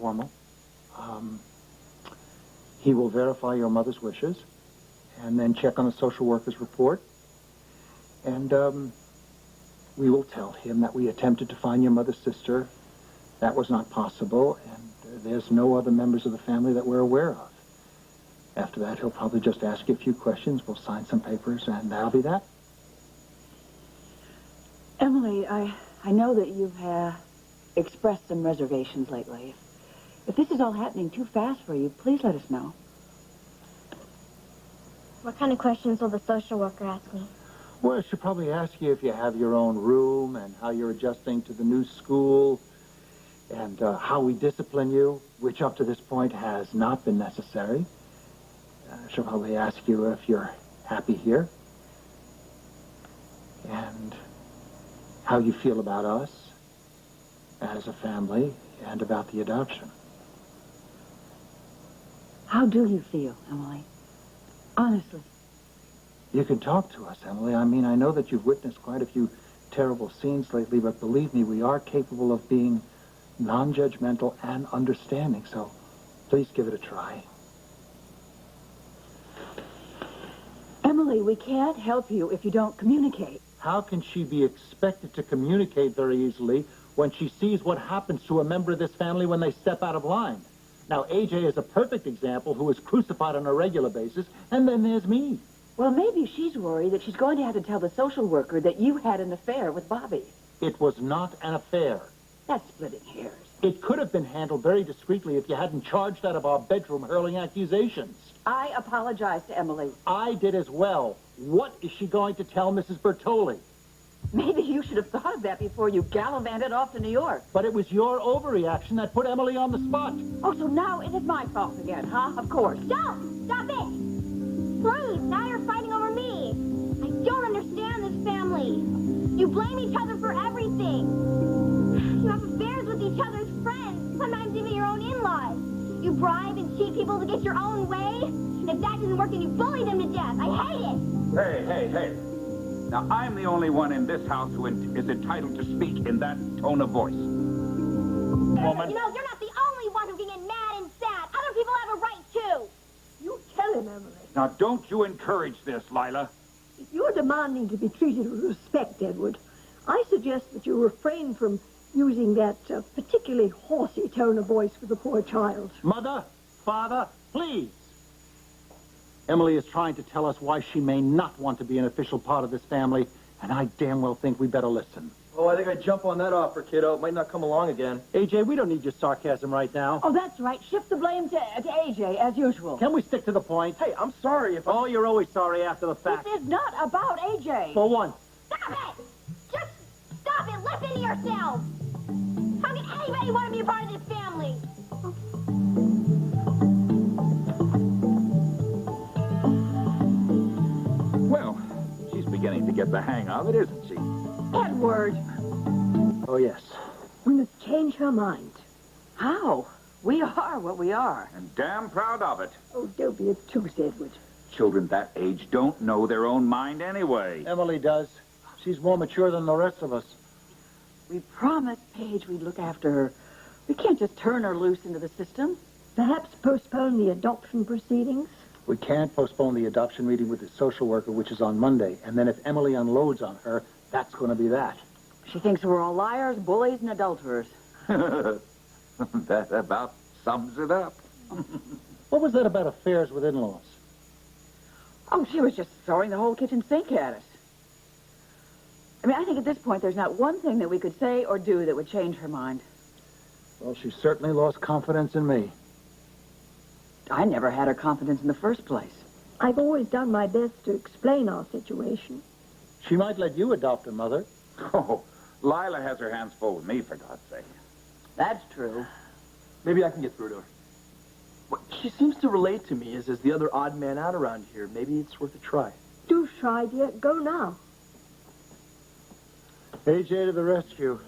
informal. He will verify your mother's wishes and then check on the social worker's report. And we will tell him that we attempted to find your mother's sister. That was not possible, and there's no other members of the family that we're aware of. After that, he'll probably just ask you a few questions. We'll sign some papers, and that'll be that. Emily, I know that you've expressed some reservations lately. If this is all happening too fast for you, please let us know. What kind of questions will the social worker ask me? Well, she'll probably ask you if you have your own room and how you're adjusting to the new school and how we discipline you, which up to this point has not been necessary. She'll probably ask you if you're happy here and how you feel about us as a family and about the adoption. How do you feel, Emily? Honestly. You can talk to us, Emily. I mean, I know that you've witnessed quite a few terrible scenes lately, but believe me, we are capable of being non-judgmental and understanding, so please give it a try. Emily, we can't help you if you don't communicate. How can she be expected to communicate very easily when she sees what happens to a member of this family when they step out of line? Now, AJ is a perfect example who is crucified on a regular basis, and then there's me. Well, maybe she's worried that she's going to have to tell the social worker that you had an affair with Bobby. It was not an affair. That's splitting hairs. It could have been handled very discreetly if you hadn't charged out of our bedroom hurling accusations. I apologize to Emily. I did as well. What is she going to tell Mrs. Bertoli? Maybe you should have thought of that before you gallivanted off to New York. But it was your overreaction that put Emily on the spot. Oh, so now it is my fault again, huh? Of course. Don't! Stop it! Please, now you're fighting over me. I don't understand this family. You blame each other for everything. You have affairs with each other's friends, sometimes even your own in-laws. You bribe and cheat people to get your own way. And if that doesn't work, then you bully them to death. I hate it. Hey. Now, I'm the only one in this house who is entitled to speak in that tone of voice. Woman. You know, you're not the only one who can get mad and sad. Other people have a right, too. You tell him, Emily. Now, don't you encourage this, Lila. If you're demanding to be treated with respect, Edward, I suggest that you refrain from using that particularly horsey tone of voice with the poor child. Mother, father, please. Emily is trying to tell us why she may not want to be an official part of this family, and I damn well think we better listen. Oh, I think I'd jump on that offer, kiddo. It might not come along again. AJ, we don't need your sarcasm right now. Oh, that's right. Shift the blame to AJ, as usual. Can we stick to the point? Hey, I'm sorry if Oh, you're always sorry after the fact. This is not about AJ. For once. Stop it! Just stop it! Listen to yourselves! How can anybody want to be a part of this family? Well, she's beginning to get the hang of it, isn't she? Edward. Oh, yes. We must change her mind. How? We are what we are. And damn proud of it. Oh, don't be obtuse, Edward. Children that age don't know their own mind anyway. Emily does. She's more mature than the rest of us. We promised Paige we'd look after her. We can't just turn her loose into the system. Perhaps postpone the adoption proceedings? We can't postpone the adoption meeting with the social worker, which is on Monday. And then if Emily unloads on her, that's going to be that. She thinks we're all liars, bullies, and adulterers. That about sums it up. What was that about affairs with in-laws? Oh, she was just throwing the whole kitchen sink at us. I mean, I think at this point there's not one thing that we could say or do that would change her mind. Well, she certainly lost confidence in me. I never had her confidence in the first place. I've always done my best to explain our situation. She might let you adopt her, Mother. Oh, Lila has her hands full with me, for God's sake. That's true. Maybe I can get through to her. Well, she seems to relate to me as the other odd man out around here. Maybe it's worth a try. Do try, dear. Go now. AJ to the rescue.